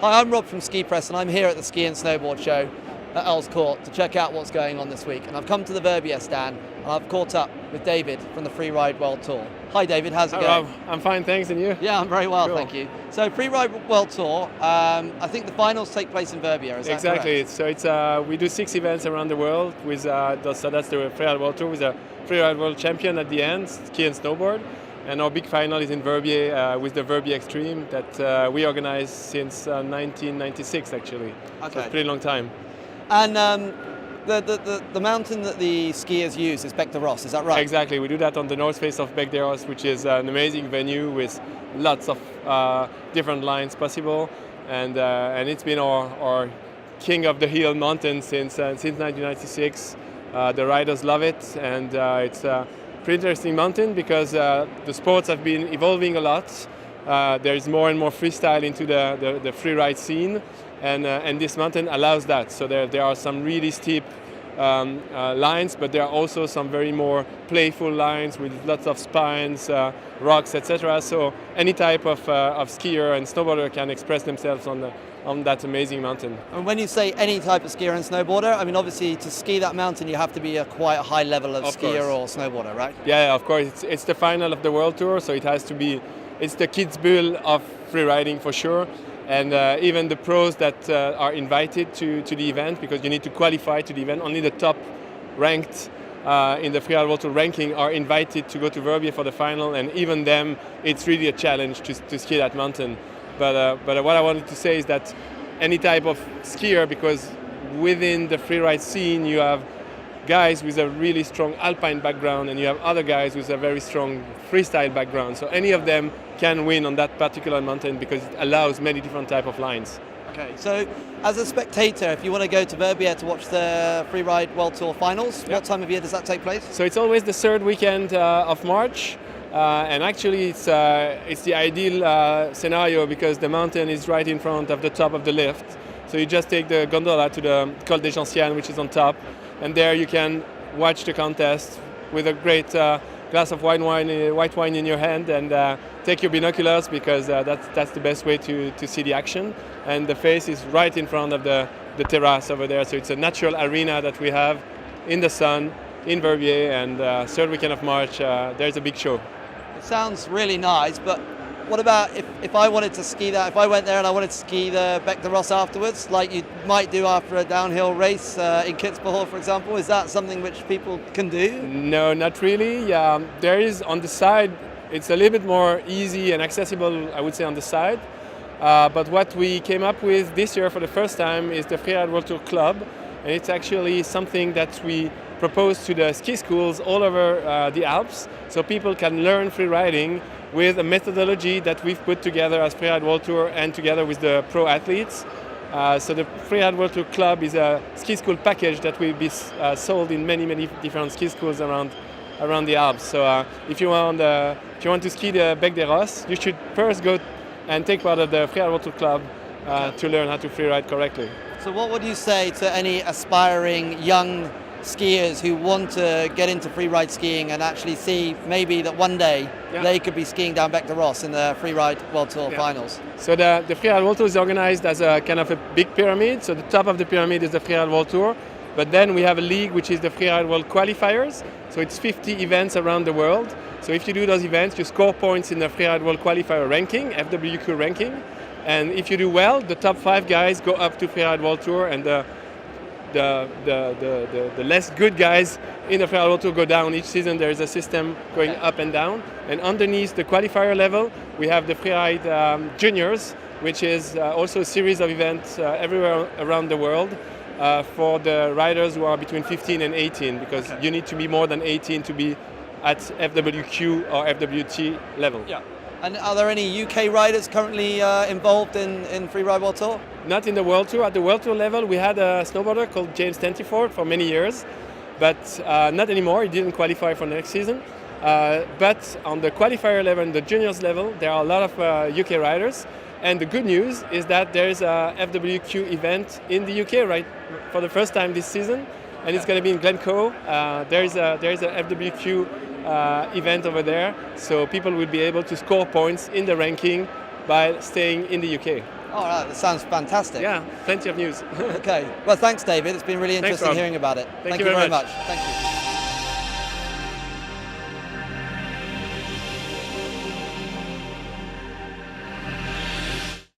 Hi, I'm Rob from Ski Press and I'm here at the Ski and Snowboard show at Earls Court to check out what's going on this week. And I've come to the Verbier stand and I've caught up with David from the Freeride World Tour. Hi David, how's it going? Rob, I'm fine, thanks, and you? Yeah, I'm very well, Cool. thank you. So Freeride World Tour, I think the finals take place in Verbier, is that Exactly. correct? So it's we do 6 events around the world with so that's the Freeride World Tour with a Freeride World Champion at the end, ski and snowboard. And our big final is in Verbier with the Verbier Extreme that we organize since 1996 actually. Okay. So it's a pretty long time. And the mountain that the skiers use is Bec de Ros, is that right? Exactly. We do that on the north face of Bec de Ros, which is an amazing venue with lots of different lines possible. And it's been our king of the hill mountain since 1996. The riders love it, and it's a pretty interesting mountain because the sports have been evolving a lot. There is more and more freestyle into the freeride scene, and this mountain allows that. So there are some really steep lines, but there are also some very more playful lines with lots of spines, rocks, etc. So any type of skier and snowboarder can express themselves on that amazing mountain. And when you say any type of skier and snowboarder, I mean obviously to ski that mountain you have to be quite a high level of skier or snowboarder, right? Yeah, of course. It's the final of the World Tour, so it has to be. It's the kids' bull of freeriding for sure. And even the pros that are invited to the event, because you need to qualify to the event, only the top ranked in the Freeride World Tour ranking are invited to go to Verbier for the final, and even them, it's really a challenge to ski that mountain. But what I wanted to say is that any type of skier, because within the freeride scene you have guys with a really strong alpine background and you have other guys with a very strong freestyle background. So any of them can win on that particular mountain because it allows many different type of lines. Okay, so as a spectator, if you want to go to Verbier to watch the Freeride World Tour finals, what time of year does that take place? So it's always the third weekend of March. And actually it's the ideal scenario because the mountain is right in front of the top of the lift. So you just take the gondola to the Col des Gentianes, which is on top, and there you can watch the contest with a great glass of white wine in your hand, and take your binoculars because that's the best way to see the action. And the face is right in front of the terrace over there, so it's a natural arena that we have in the sun in Verbier, and third weekend of March there's a big show. It sounds really nice, but what about if I wanted to ski that, if I went there and I wanted to ski the Bec de Ros afterwards, like you might do after a downhill race in Kitzbühel, for example, is that something which people can do? No, not really. There is on the side, it's a little bit more easy and accessible, I would say, on the side. But what we came up with this year for the first time is the Freeride World Tour Club, and it's actually something that we propose to the ski schools all over the Alps, so people can learn freeriding with a methodology that we've put together as Freeride World Tour and together with the pro athletes. So the Freeride World Tour Club is a ski school package that will be sold in many different ski schools around the Alps. So if you want to ski the Bec de Ros, you should first go and take part of the Freeride World Tour Club to learn how to freeride correctly. So what would you say to any aspiring young skiers who want to get into freeride skiing and actually see maybe that one day they could be skiing down Bec de Ros in the Freeride World Tour finals? So the Freeride World Tour is organized as a kind of a big pyramid. So the top of the pyramid is the Freeride World Tour, but then we have a league which is the Freeride World Qualifiers. So it's 50 events around the world. So if you do those events, you score points in the Freeride World Qualifier ranking, FWQ ranking. And if you do well, the top 5 guys go up to Freeride World Tour, and the less good guys in the Freeride World Tour go down. Each season there is a system going up and down. And underneath the qualifier level, we have the Freeride Juniors, which is also a series of events everywhere around the world for the riders who are between 15 and 18, because you need to be more than 18 to be at FWQ or FWT level. Yeah. And are there any UK riders currently involved in Freeride World Tour? Not in the World Tour. At the World Tour level, we had a snowboarder called James Tentyford for many years, but not anymore. He didn't qualify for next season. But on the qualifier level and the juniors level, there are a lot of UK riders. And the good news is that there is a FWQ event in the UK right for the first time this season, and it's going to be in Glencoe. There is a FWQ event over there, so people will be able to score points in the ranking by staying in the UK. All right, that sounds fantastic. Yeah, plenty of news. Okay. Well, thanks, David. It's been really Thanks, interesting Rob. hearing about it. Thank you you very very much. much. Thank you.